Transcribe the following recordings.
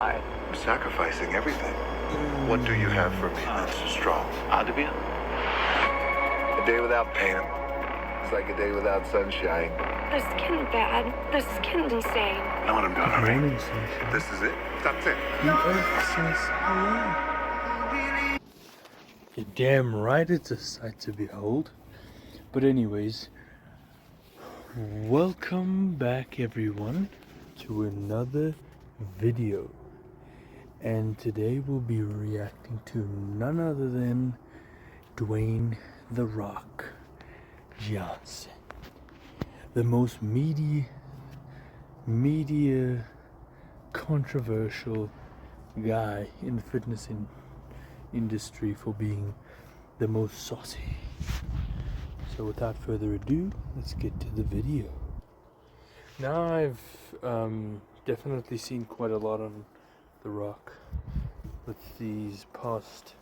I'm sacrificing everything. What do you have for me that's strong? Adabia? A day without pain is like a day without sunshine. The skin bad. The skin insane. Know what I'm doing already? Morning sunshine. This is it. That's it. The earth says hello. You're damn right it's a sight to behold. But anyways, welcome back everyone to another video. And today we'll be reacting to none other than Dwayne "The Rock" Johnson. The most media controversial guy in the fitness industry for being the most saucy. So without further ado, let's get to the video. Now I've definitely seen quite a lot on The Rock with these past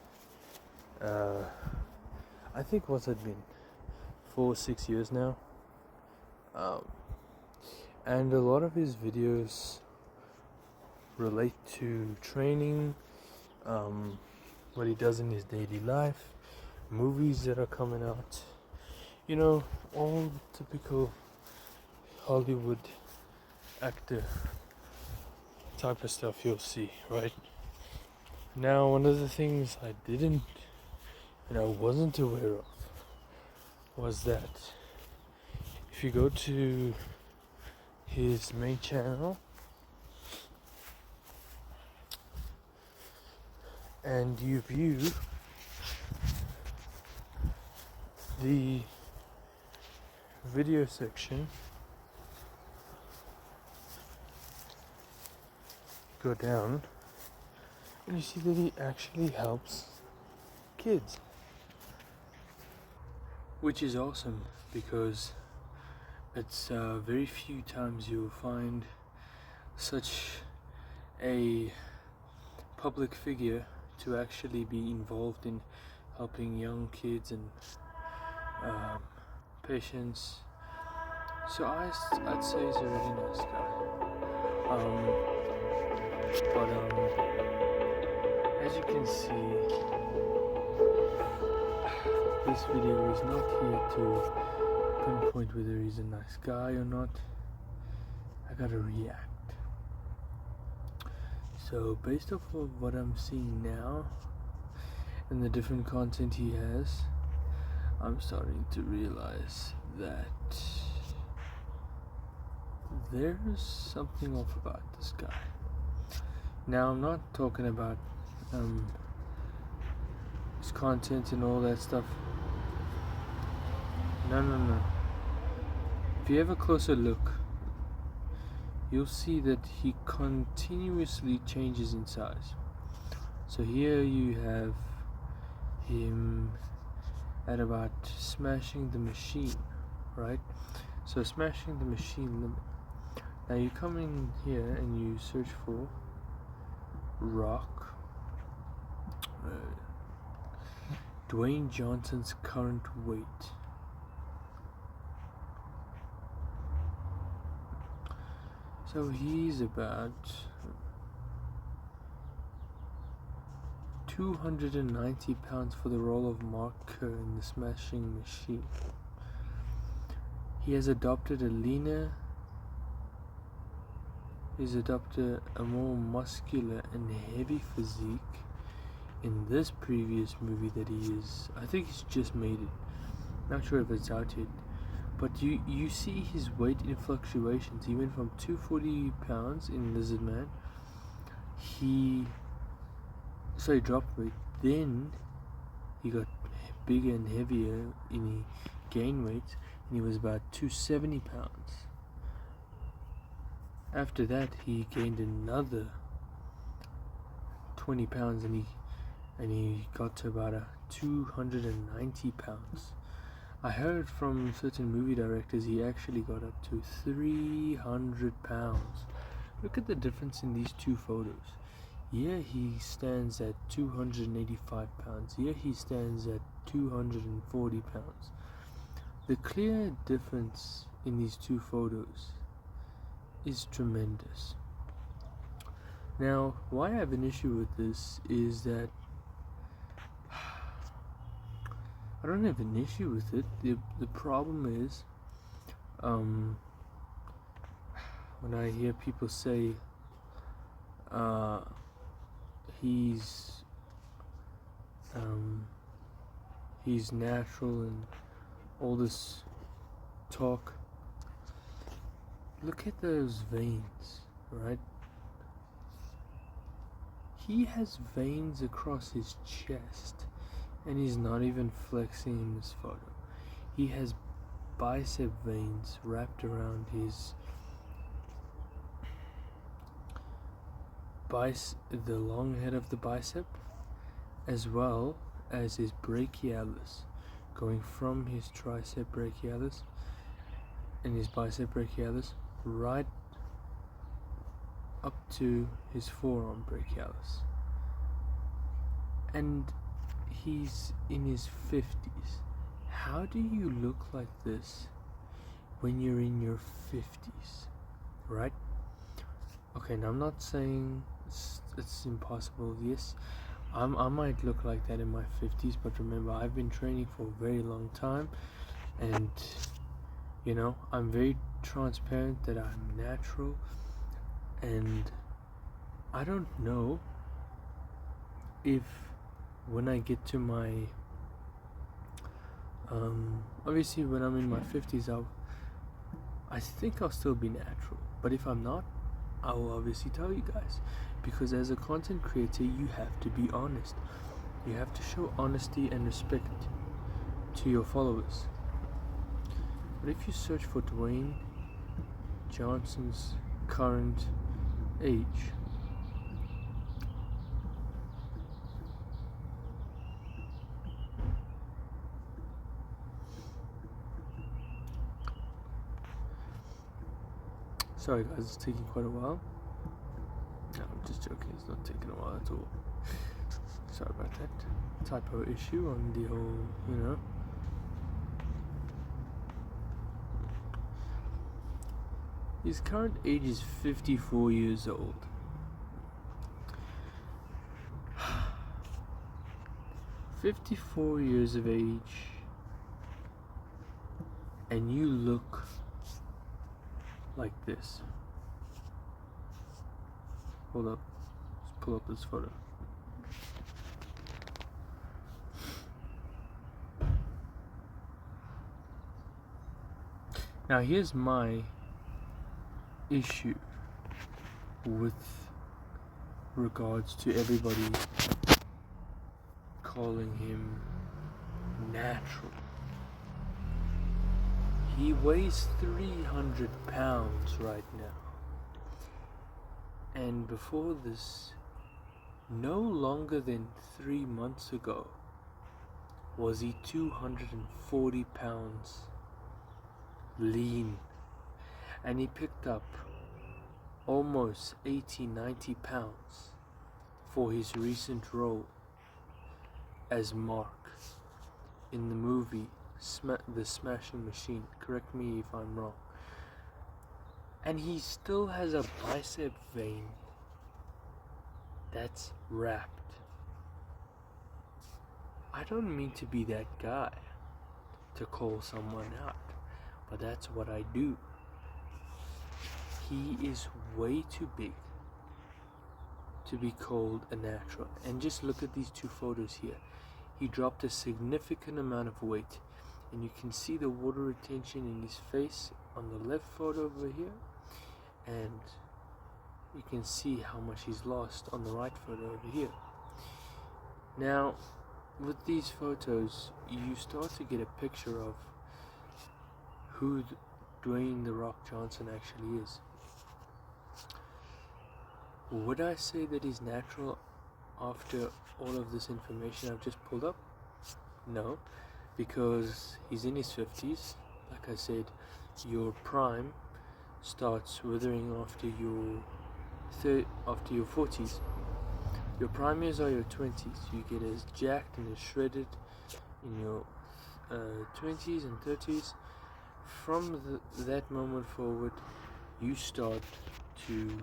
I think what's it been 4 or 6 years now, and a lot of his videos relate to training, what he does in his daily life, movies that are coming out, you know, all typical Hollywood actor type of stuff you'll see, right? Now, one of the things I wasn't aware of was that if you go to his main channel and you view the video section, go down and you see that he actually helps kids, which is awesome because it's very few times you'll find such a public figure to actually be involved in helping young kids and patients. So I'd say he's a really nice guy. But as you can see, this video is not here to pinpoint whether he's a nice guy or not. I gotta react. So based off of what I'm seeing now and the different content he has, I'm starting to realize that there's something off about this guy. Now, I'm not talking about his content and all that stuff. No. If you have a closer look, you'll see that he continuously changes in size. So here you have him at about smashing the machine, right? So smashing the machine limit. Now you come in here and you search for Rock, Dwayne Johnson's current weight. So he's about 290 pounds for the role of Mark Kerr in the Smashing Machine. He has adopted a more muscular and heavy physique in this previous movie that I think he's just made it. Not sure if it's out yet. But you see his weight in fluctuations. He went from 240 pounds in Lizard Man. He dropped weight. Then he got bigger and heavier and he gained weight, and he was about 270 pounds. After that, he gained another 20 pounds and he got to about 290 pounds. I heard from certain movie directors he actually got up to 300 pounds. Look at the difference in these two photos. Here he stands at 285 pounds. Here he stands at 240 pounds. The clear difference in these two photos is tremendous. Now, why I have an issue with this is that I don't have an issue with it. The problem is, when I hear people say, he's natural and all this talk. Look at those veins, right? He has veins across his chest, and he's not even flexing in this photo. He has bicep veins wrapped around his the long head of the bicep, as well as his brachialis, going from his tricep brachialis and his bicep brachialis right up to his forearm brachialis. And he's in his 50s. How do you look like this when you're in your 50s, right? Okay, now I'm not saying it's impossible. Yes, I might look like that in my 50s, but remember, I've been training for a very long time, and you know, I'm very transparent that I'm natural, and I don't know if when I get to my obviously when I'm in my 50s, I think I'll still be natural, but if I'm not, I will obviously tell you guys, because as a content creator, you have to be honest. You have to show honesty and respect to your followers. But if you search for Dwayne Johnson's current age, sorry guys, it's taking quite a while. No, I'm just joking, it's not taking a while at all. Sorry about that. Typo issue on the whole, you know. His current age is 54 years old. "54 years of age, and you look like this." Hold up, let's pull up this photo. Now here's my issue with regards to everybody calling him natural. He weighs 300 pounds right now. And before this, no longer than 3 months ago, was he 240 pounds lean. And he picked up almost 80-90 pounds for his recent role as Mark in the movie The Smashing Machine. Correct me if I'm wrong. And he still has a bicep vein that's wrapped. I don't mean to be that guy to call someone out, but that's what I do. He is way too big to be called a natural. And just look at these two photos here. He dropped a significant amount of weight, and you can see the water retention in his face on the left photo over here, and you can see how much he's lost on the right photo over here. Now, with these photos, you start to get a picture of who Dwayne "The Rock" Johnson actually is. Would I say that he's natural after all of this information I've just pulled up? No, because he's in his 50s. Like I said, your prime starts withering after your 40s. Your prime years are your 20s. You get as jacked and as shredded in your 20s and 30s. From that moment forward, you start to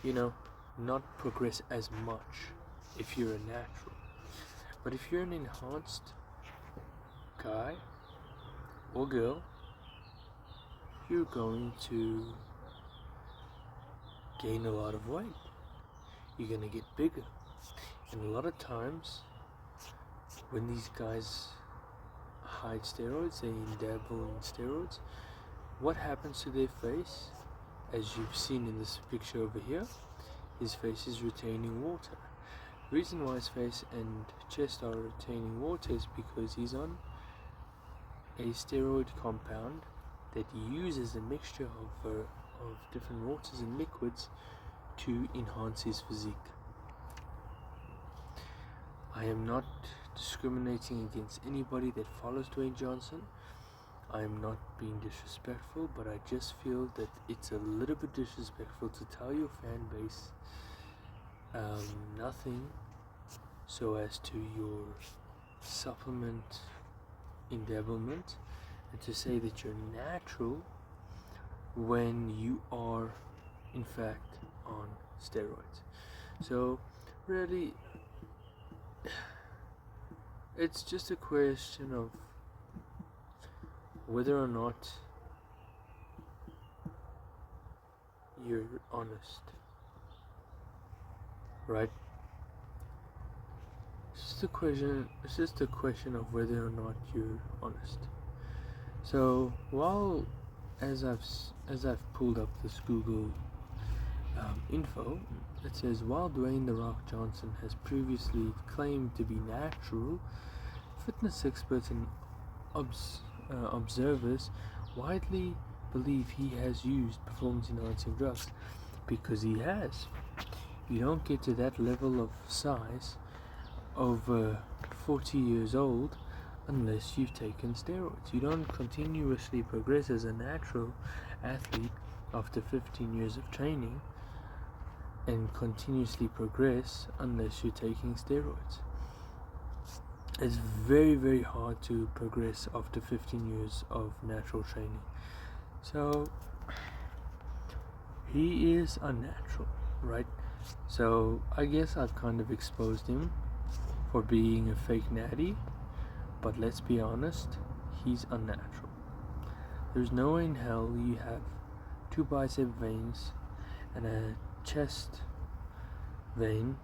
you know, not progress as much if you're a natural. But if you're an enhanced guy or girl, you're going to gain a lot of weight. You're going to get bigger. And a lot of times, when these guys hide steroids, they dabble in steroids, what happens to their face? As you've seen in this picture over here, his face is retaining water. The reason why his face and chest are retaining water is because he's on a steroid compound that uses a mixture of different waters and liquids to enhance his physique. I am not discriminating against anybody that follows Dwayne Johnson. I am not being disrespectful, but I just feel that it's a little bit disrespectful to tell your fan base nothing so as to your supplement endeavorment, and to say that you're natural when you are in fact on steroids. So really, it's just a question of whether or not you're honest, right? It's just a question of whether or not you're honest. So while as I've pulled up this Google info, it says, while Dwayne "The Rock" Johnson has previously claimed to be natural, fitness experts and observers widely believe he has used performance-enhancing drugs, because he has. You don't get to that level of size over 40 years old unless you've taken steroids. You don't continuously progress as a natural athlete after 15 years of training and continuously progress unless you're taking steroids. It's very, very hard to progress after 15 years of natural training. So he is unnatural, right? So I guess I've kind of exposed him for being a fake natty, but let's be honest, he's unnatural. There's no way in hell you have 2 bicep veins and a chest vein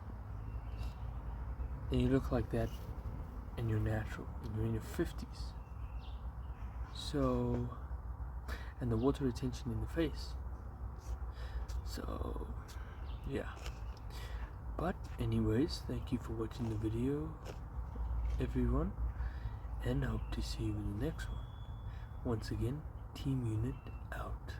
and you look like that and you're natural and you're in your 50s. So, and the water retention in the face. So yeah, but anyways, thank you for watching the video, everyone, and hope to see you in the next one. Once again, Team Unit out.